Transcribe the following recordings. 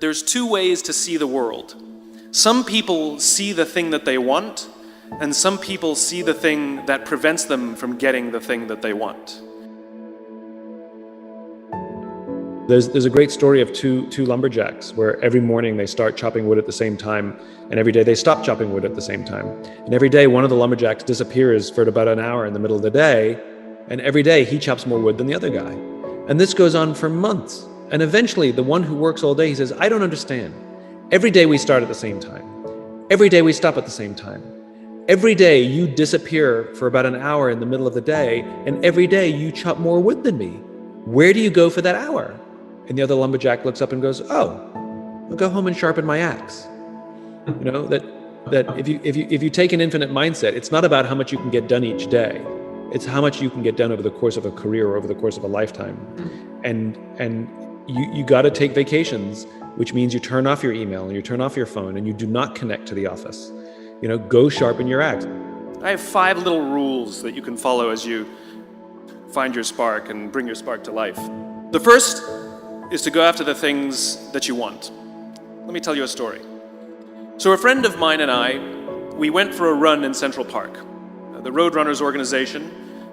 there's two ways to see the world. Some people see the thing that they want, and some people see the thing that prevents them from getting the thing that they want. There's a great story of two lumberjacks where every morning they start chopping wood at the same time, and every day they stop chopping wood at the same time. And every day one of the lumberjacks disappears for about an hour in the middle of the day, and every day he chops more wood than the other guy. And this goes on for months. And eventually the one who works all day, he says, I don't understand. Every day we start at the same time. Every day we stop at the same time. Every day you disappear for about an hour in the middle of the day, and every day you chop more wood than me. Where do you go for that hour? And the other lumberjack looks up and goes, oh, I'll go home and sharpen my axe. You know, that if you take an infinite mindset, it's not about how much you can get done each day. It's how much you can get done over the course of a career or over the course of a lifetime. And you got to take vacations, which means you turn off your email and you turn off your phone and you do not connect to the office. You know, go sharpen your axe. I have 5 little rules that you can follow as you find your spark and bring your spark to life. The first is to go after the things that you want. Let me tell you a story. So a friend of mine and I, we went for a run in Central Park. The Roadrunners organization,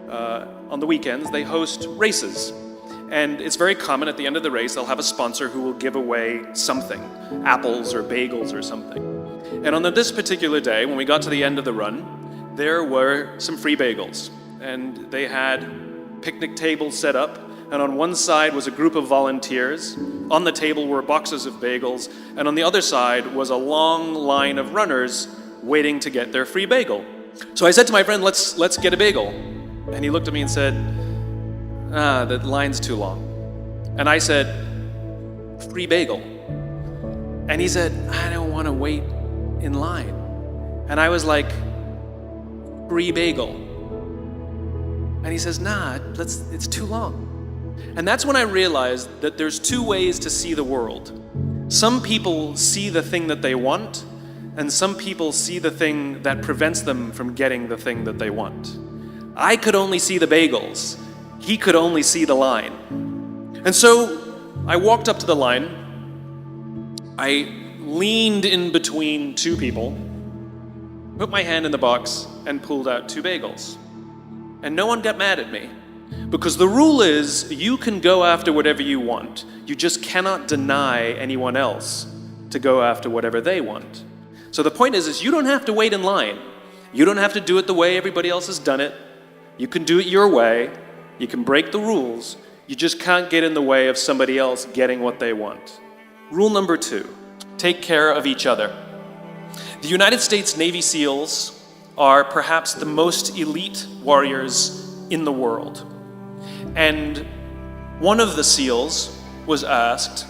on the weekends, they host races. And it's very common at the end of the race, they'll have a sponsor who will give away something, apples or bagels or something. And on this particular day, when we got to the end of the run, there were some free bagels. And they had picnic tables set up, and on one side was a group of volunteers. On the table were boxes of bagels, and on the other side was a long line of runners waiting to get their free bagel. So I said to my friend, let's get a bagel. And he looked at me and said, the line's too long. And I said, free bagel. And he said, I don't want to wait in line. And I was like, free bagel. And he says, nah, it's too long. And that's when I realized that there's two ways to see the world. Some people see the thing that they want, and some people see the thing that prevents them from getting the thing that they want. I could only see the bagels. He could only see the line. And so I walked up to the line. I leaned in between two people, put my hand in the box, and pulled out 2 bagels. And no one got mad at me. Because the rule is, you can go after whatever you want. You just cannot deny anyone else to go after whatever they want. So the point is you don't have to wait in line. You don't have to do it the way everybody else has done it. You can do it your way. You can break the rules. You just can't get in the way of somebody else getting what they want. Rule number 2, take care of each other. The United States Navy SEALs are perhaps the most elite warriors in the world. And one of the SEALs was asked,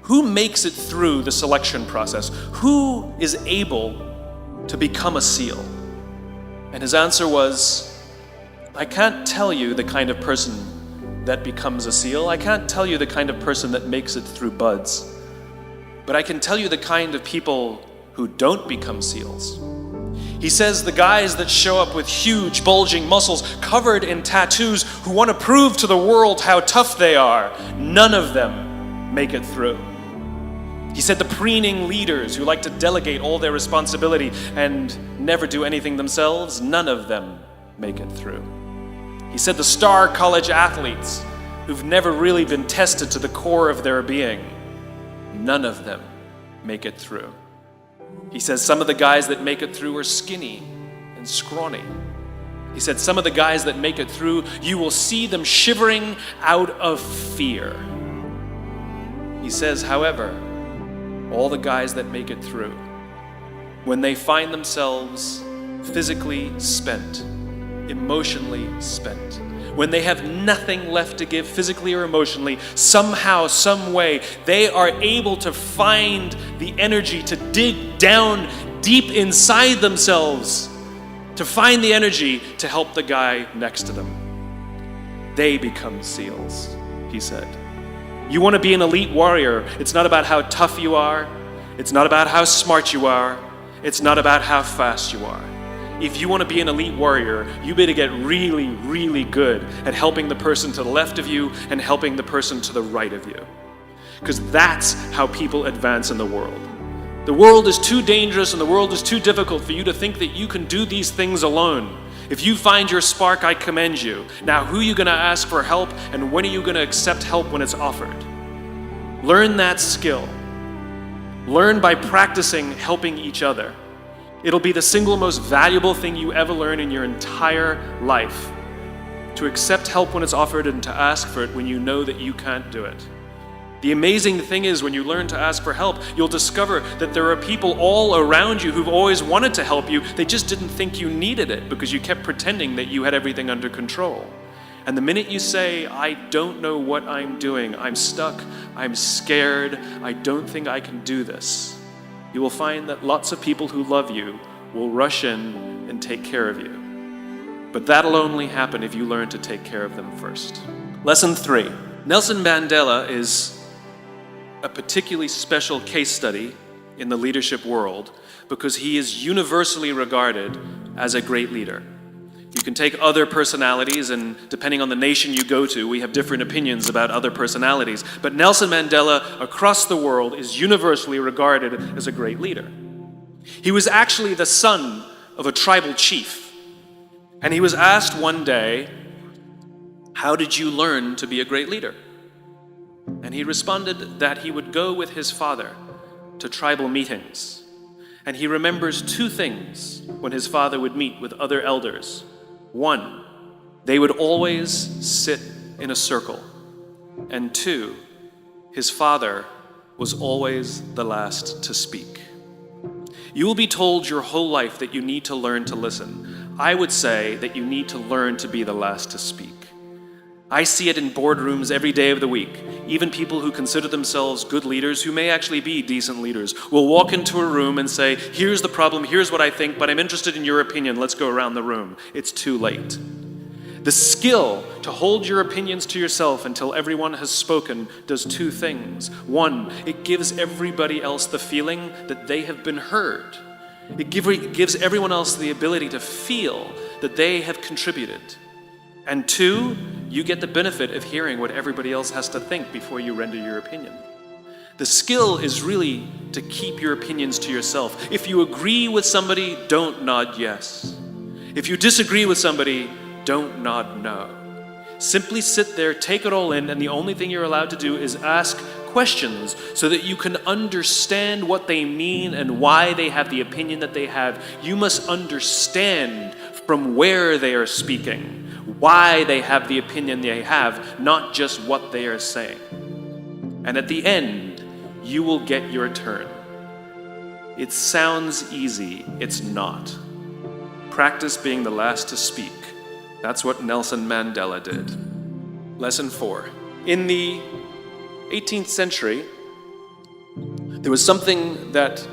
who makes it through the selection process? Who is able to become a SEAL? And his answer was, I can't tell you the kind of person that becomes a SEAL. I can't tell you the kind of person that makes it through BUD/S. But I can tell you the kind of people who don't become SEALs. He says the guys that show up with huge, bulging muscles, covered in tattoos, who want to prove to the world how tough they are, none of them make it through. He said the preening leaders who like to delegate all their responsibility and never do anything themselves, none of them make it through. He said the star college athletes who've never really been tested to the core of their being, none of them make it through. He says some of the guys that make it through are skinny and scrawny. He said some of the guys that make it through, you will see them shivering out of fear. He says, however, all the guys that make it through, when they find themselves physically spent, emotionally spent, when they have nothing left to give physically or emotionally, somehow, some way, they are able to find the energy to dig down deep inside themselves, to find the energy to help the guy next to them. They become SEALs, he said. You want to be an elite warrior. It's not about how tough you are. It's not about how smart you are. It's not about how fast you are. If you want to be an elite warrior, you better get really, really good at helping the person to the left of you and helping the person to the right of you. because that's how people advance in the world. The world is too dangerous and the world is too difficult for you to think that you can do these things alone. If you find your spark, I commend you. Now, who are you going to ask for help, and when are you going to accept help when it's offered? Learn that skill. Learn by practicing helping each other. It'll be the single most valuable thing you ever learn in your entire life. To accept help when it's offered and to ask for it when you know that you can't do it. The amazing thing is, when you learn to ask for help, you'll discover that there are people all around you who've always wanted to help you. They just didn't think you needed it because you kept pretending that you had everything under control. And the minute you say, I don't know what I'm doing, I'm stuck, I'm scared, I don't think I can do this, you will find that lots of people who love you will rush in and take care of you. But that'll only happen if you learn to take care of them first. Lesson 3. Nelson Mandela is a particularly special case study in the leadership world because he is universally regarded as a great leader. You can take other personalities, and depending on the nation you go to, we have different opinions about other personalities. But Nelson Mandela, across the world, is universally regarded as a great leader. He was actually the son of a tribal chief. And he was asked one day, how did you learn to be a great leader? And he responded that he would go with his father to tribal meetings. And he remembers 2 things when his father would meet with other elders. 1, they would always sit in a circle. And 2, his father was always the last to speak. You will be told your whole life that you need to learn to listen. I would say that you need to learn to be the last to speak. I see it in boardrooms every day of the week. Even people who consider themselves good leaders, who may actually be decent leaders, will walk into a room and say, here's the problem, here's what I think, but I'm interested in your opinion, let's go around the room. It's too late. The skill to hold your opinions to yourself until everyone has spoken does 2 things. 1, it gives everybody else the feeling that they have been heard. It gives everyone else the ability to feel that they have contributed. And 2, you get the benefit of hearing what everybody else has to think before you render your opinion. The skill is really to keep your opinions to yourself. If you agree with somebody, don't nod yes. If you disagree with somebody, don't nod no. Simply sit there, take it all in, and the only thing you're allowed to do is ask questions so that you can understand what they mean and why they have the opinion that they have. You must understand from where they are speaking, why they have the opinion they have, not just what they are saying. And at the end, you will get your turn. It sounds easy, it's not. Practice being the last to speak. That's what Nelson Mandela did. Lesson 4. In the 18th century, there was something that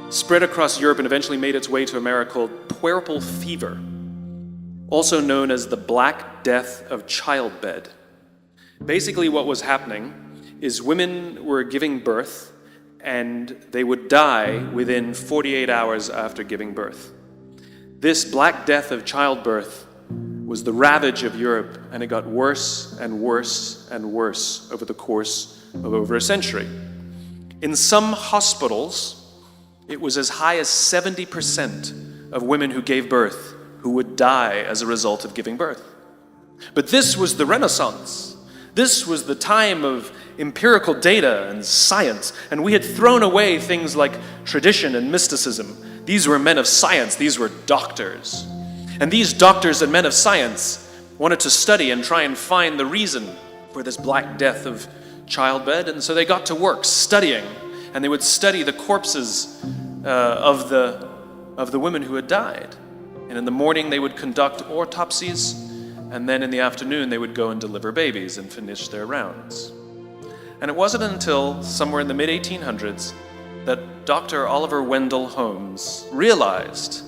spread across Europe and eventually made its way to America called puerperal fever, also known as the Black Death of childbed. Basically what was happening is women were giving birth and they would die within 48 hours after giving birth. This Black Death of childbirth was the ravage of Europe, and it got worse and worse and worse over the course of over a century. In some hospitals, it was as high as 70% of women who gave birth who would die as a result of giving birth. But this was the Renaissance. This was the time of empirical data and science, and we had thrown away things like tradition and mysticism. These were men of science, these were doctors. And these doctors and men of science wanted to study and try and find the reason for this Black Death of childbed, and so they got to work studying, and they would study the corpses of the women who had died. And in the morning they would conduct autopsies, and then in the afternoon they would go and deliver babies and finish their rounds. And it wasn't until somewhere in the mid-1800s that Dr. Oliver Wendell Holmes realized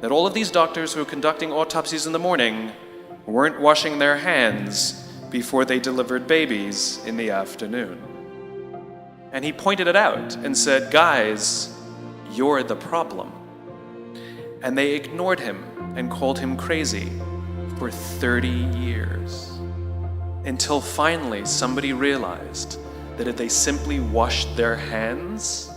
that all of these doctors who were conducting autopsies in the morning weren't washing their hands before they delivered babies in the afternoon. And he pointed it out and said, guys, you're the problem. And they ignored him and called him crazy for 30 years. Until finally somebody realized that if they simply washed their hands,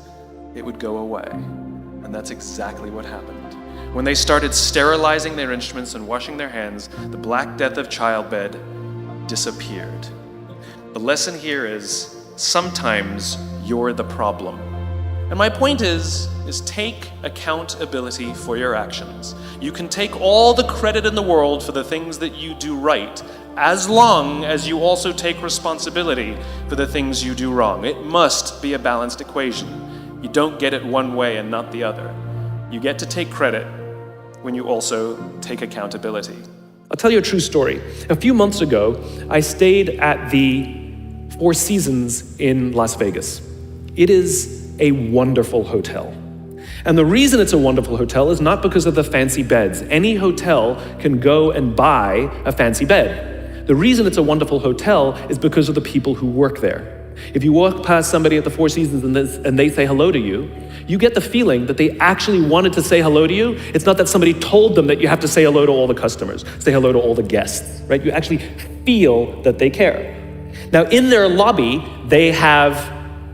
it would go away. And that's exactly what happened. When they started sterilizing their instruments and washing their hands, the Black Death of childbed disappeared. The lesson here is sometimes you're the problem. And my point is take accountability for your actions. You can take all the credit in the world for the things that you do right, as long as you also take responsibility for the things you do wrong. It must be a balanced equation. You don't get it one way and not the other. You get to take credit when you also take accountability. I'll tell you a true story. A few months ago, I stayed at the Four Seasons in Las Vegas. It is a wonderful hotel. And the reason it's a wonderful hotel is not because of the fancy beds. Any hotel can go and buy a fancy bed. The reason it's a wonderful hotel is because of the people who work there. If you walk past somebody at the Four Seasons and they say hello to you, you get the feeling that they actually wanted to say hello to you. It's not that somebody told them that you have to say hello to all the customers, say hello to all the guests, right? You actually feel that they care. Now, in their lobby, they have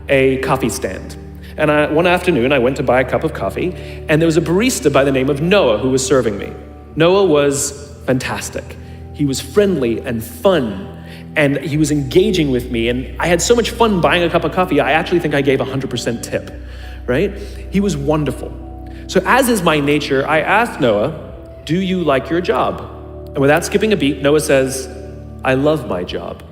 a coffee stand. And one afternoon, I went to buy a cup of coffee, and there was a barista by the name of Noah who was serving me. Noah was fantastic. He was friendly and fun, and he was engaging with me, and I had so much fun buying a cup of coffee, I actually think I gave 100% tip, right? He was wonderful. So as is my nature, I asked Noah, "Do you like your job?" And without skipping a beat, Noah says, "I love my job."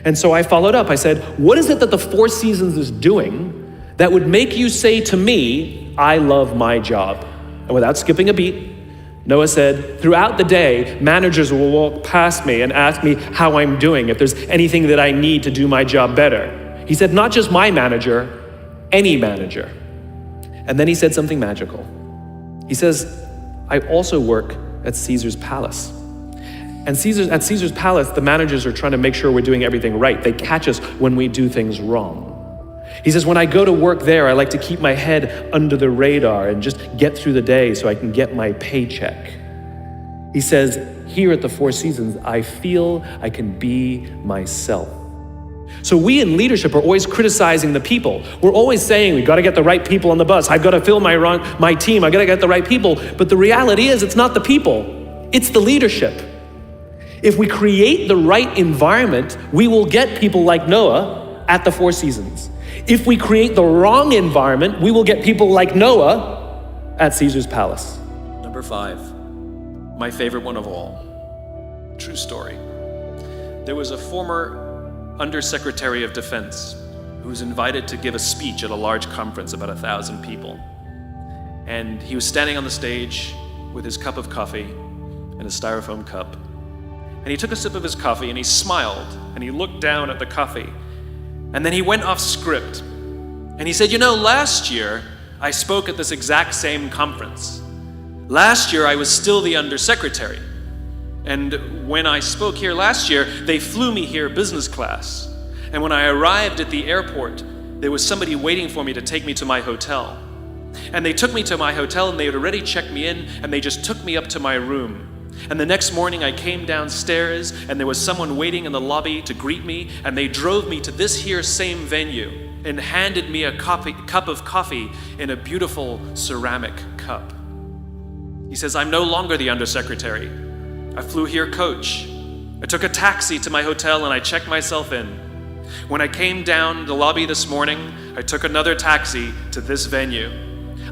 And so I followed up. I said, "What is it that the Four Seasons is doing that would make you say to me, I love my job?" And without skipping a beat, Noah said, "Throughout the day, managers will walk past me and ask me how I'm doing, if there's anything that I need to do my job better." He said, "Not just my manager, any manager." And then he said something magical. He says, "I also work at Caesar's Palace. And at Caesar's Palace, the managers are trying to make sure we're doing everything right. They catch us when we do things wrong." He says, "When I go to work there, I like to keep my head under the radar and just get through the day so I can get my paycheck." He says, "Here at the Four Seasons, I feel I can be myself." So we in leadership are always criticizing the people. We're always saying, we got to get the right people on the bus. I've got to fill my team. I got to get the right people. But the reality is, it's not the people. It's the leadership. If we create the right environment, we will get people like Noah at the Four Seasons. If we create the wrong environment, we will get people like Noah at Caesar's Palace. Number 5, my favorite one of all. True story. There was a former Undersecretary of Defense who was invited to give a speech at a large conference, about 1,000 people. And he was standing on the stage with his cup of coffee and a styrofoam cup. And he took a sip of his coffee and he smiled and he looked down at the coffee. And then he went off script. And he said, "You know, last year I spoke at this exact same conference. Last year I was still the undersecretary. And when I spoke here last year, they flew me here business class. And when I arrived at the airport, there was somebody waiting for me to take me to my hotel. And they took me to my hotel and they had already checked me in and they just took me up to my room. And the next morning I came downstairs and there was someone waiting in the lobby to greet me, and they drove me to this here same venue and handed me a cup of coffee in a beautiful ceramic cup." He says, "I'm no longer the undersecretary. I flew here coach. I took a taxi to my hotel and I checked myself in. When I came down the lobby this morning, I took another taxi to this venue.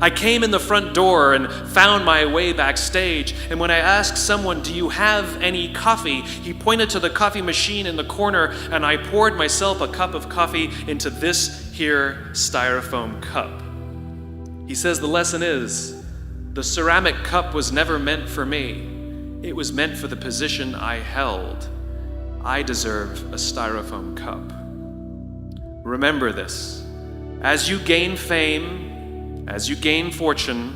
I came in the front door and found my way backstage, and when I asked someone, 'Do you have any coffee?' he pointed to the coffee machine in the corner, and I poured myself a cup of coffee into this here styrofoam cup." He says the lesson is, the ceramic cup was never meant for me. It was meant for the position I held. I deserve a styrofoam cup. Remember this. As you gain fame, as you gain fortune,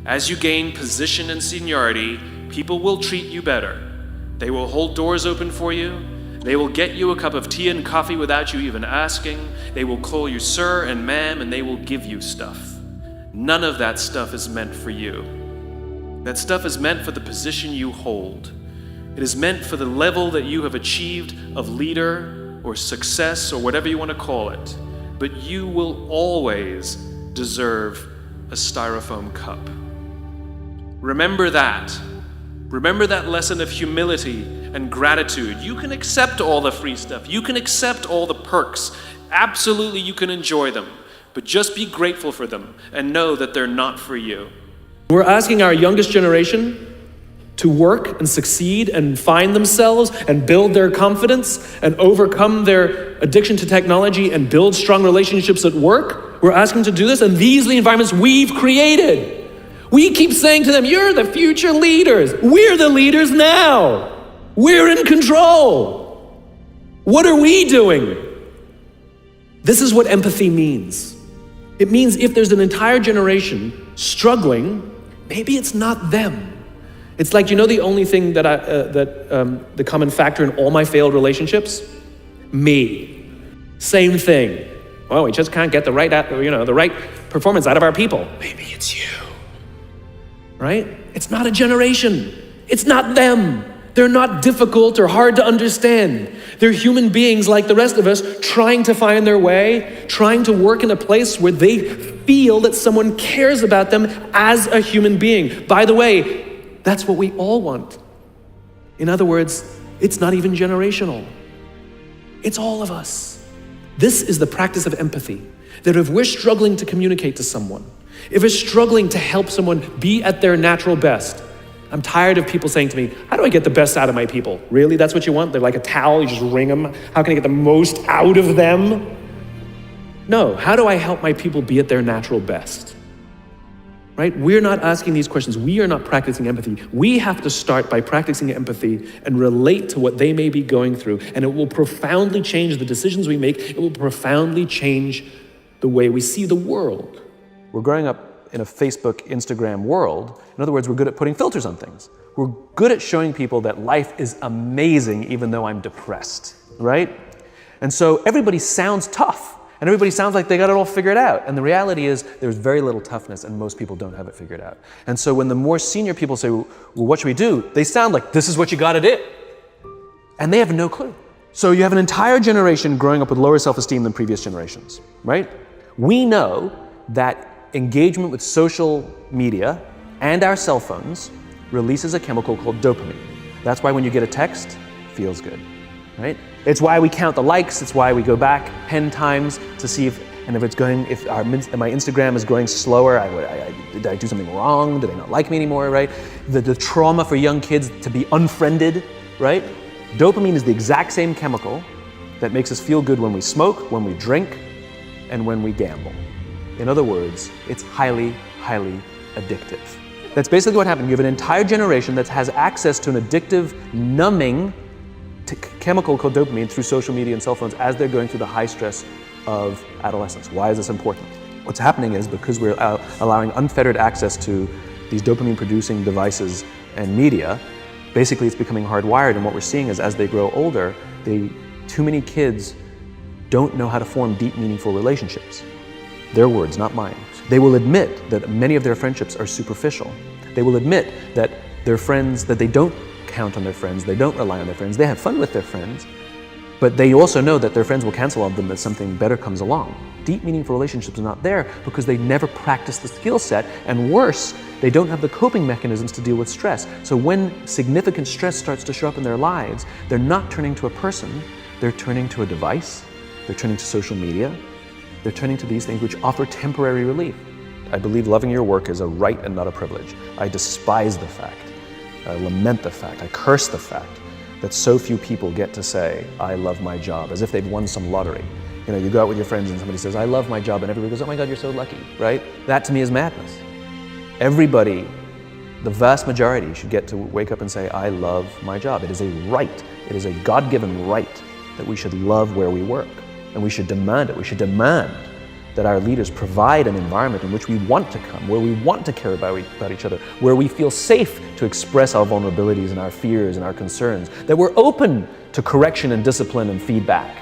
as you gain position and seniority, people will treat you better. They will hold doors open for you. They will get you a cup of tea and coffee without you even asking. They will call you sir and ma'am, and they will give you stuff. None of that stuff is meant for you. That stuff is meant for the position you hold. It is meant for the level that you have achieved of leader or success or whatever you want to call it, but you will always deserve a styrofoam cup. Remember that. Remember that lesson of humility and gratitude. You can accept all the free stuff. You can accept all the perks. Absolutely, you can enjoy them. But just be grateful for them and know that they're not for you. We're asking our youngest generation to work and succeed and find themselves and build their confidence and overcome their addiction to technology and build strong relationships at work. We're asking them to do this, and these are the environments we've created. We keep saying to them, you're the future leaders. We're the leaders now. We're in control. What are we doing? This is what empathy means. It means if there's an entire generation struggling, maybe it's not them. It's like, the only thing that the common factor in all my failed relationships? Me. Same thing. Well, we just can't get the right performance out of our people. Maybe it's you. Right? It's not a generation. It's not them. They're not difficult or hard to understand. They're human beings like the rest of us, trying to find their way, trying to work in a place where they feel that someone cares about them as a human being. By the way, that's what we all want. In other words, it's not even generational. It's all of us. This is the practice of empathy, that if we're struggling to communicate to someone, if we're struggling to help someone be at their natural best, I'm tired of people saying to me, how do I get the best out of my people? Really? That's what you want? They're like a towel, you just wring them. How can I get the most out of them? No, how do I help my people be at their natural best? Right? We're not asking these questions. We are not practicing empathy. We have to start by practicing empathy and relate to what they may be going through. And it will profoundly change the decisions we make. It will profoundly change the way we see the world. We're growing up in a Facebook, Instagram world. In other words, we're good at putting filters on things. We're good at showing people that life is amazing even though I'm depressed, right? And so everybody sounds tough and everybody sounds like they got it all figured out. And the reality is there's very little toughness and most people don't have it figured out. And so when the more senior people say, well, what should we do? They sound like, this is what you gotta do. And they have no clue. So you have an entire generation growing up with lower self-esteem than previous generations, right? We know that engagement with social media and our cell phones releases a chemical called dopamine. That's why when you get a text, it feels good, right? It's why we count the likes. It's why we go back 10 times to see if my Instagram is growing slower. Did I do something wrong? Do they not like me anymore, right? The trauma for young kids to be unfriended, right? Dopamine is the exact same chemical that makes us feel good when we smoke, when we drink, and when we gamble. In other words, it's highly, highly addictive. That's basically what happened. You have an entire generation that has access to an addictive, numbing chemical called dopamine through social media and cell phones as they're going through the high stress of adolescence. Why is this important? What's happening is because we're allowing unfettered access to these dopamine-producing devices and media, basically it's becoming hardwired, and what we're seeing is as they grow older, too many kids don't know how to form deep, meaningful relationships. Their words, not mine. They will admit that many of their friendships are superficial. They will admit that their friends, that they don't count on their friends, they don't rely on their friends, they have fun with their friends, but they also know that their friends will cancel on them as something better comes along. Deep, meaningful relationships are not there because they never practice the skill set, and worse, they don't have the coping mechanisms to deal with stress. So when significant stress starts to show up in their lives, they're not turning to a person, they're turning to a device, they're turning to social media, they're turning to these things which offer temporary relief. I believe loving your work is a right and not a privilege. I despise the fact, I lament the fact, I curse the fact that so few people get to say, I love my job, as if they've won some lottery. You go out with your friends and somebody says, I love my job, and everybody goes, oh my God, you're so lucky, right? That to me is madness. Everybody, the vast majority, should get to wake up and say, I love my job. It is a right, it is a God-given right that we should love where we work. And we should demand it. We should demand that our leaders provide an environment in which we want to come, where we want to care about each other, where we feel safe to express our vulnerabilities and our fears and our concerns, that we're open to correction and discipline and feedback,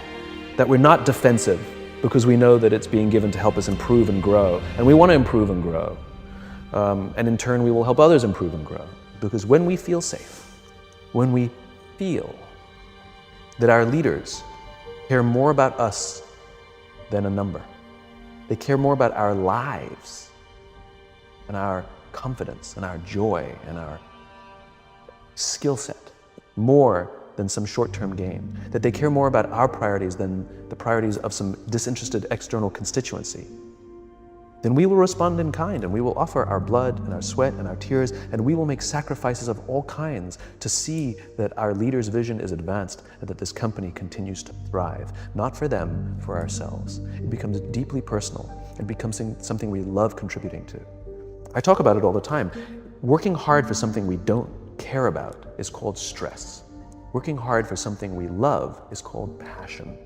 that we're not defensive because we know that it's being given to help us improve and grow, and we want to improve and grow. And in turn, we will help others improve and grow. Because when we feel safe, when we feel that our leaders care more about us than a number. They care more about our lives and our confidence and our joy and our skill set, more than some short-term gain. That they care more about our priorities than the priorities of some disinterested external constituency. Then we will respond in kind, and we will offer our blood and our sweat and our tears, and we will make sacrifices of all kinds to see that our leader's vision is advanced and that this company continues to thrive. Not for them, for ourselves. It becomes deeply personal. It becomes something we love contributing to. I talk about it all the time. Working hard for something we don't care about is called stress. Working hard for something we love is called passion.